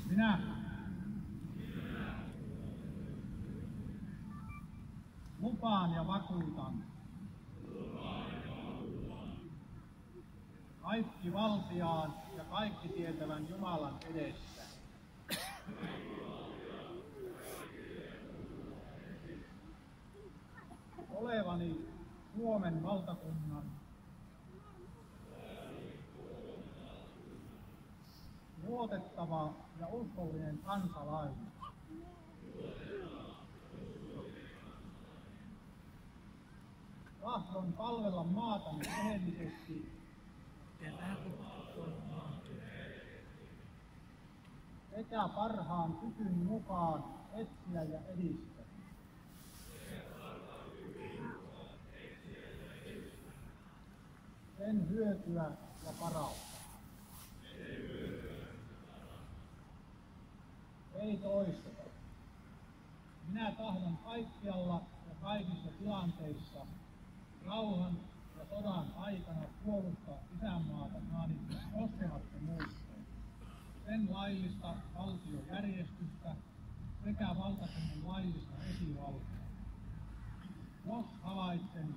Minä lupaan ja vakuutan kaikki valtiaan ja kaikki tietävän Jumalan edessä, olevani Suomen valtakunnan luotettava ja uskollinen kansalainen, tahdon palvella maatani rehellisesti sekä parhaan kykyn mukaan etsiä ja edistää sen hyötyä ja parautta. Ei toisteta. Minä tahdon kaikkialla ja kaikissa tilanteissa rauhan ja sodan aikana puolustaa isänmaata maani koskemattomuutta, sen laillista valtiojärjestystä sekä valtakunnan laillista esivaltaa. Jos havaitsen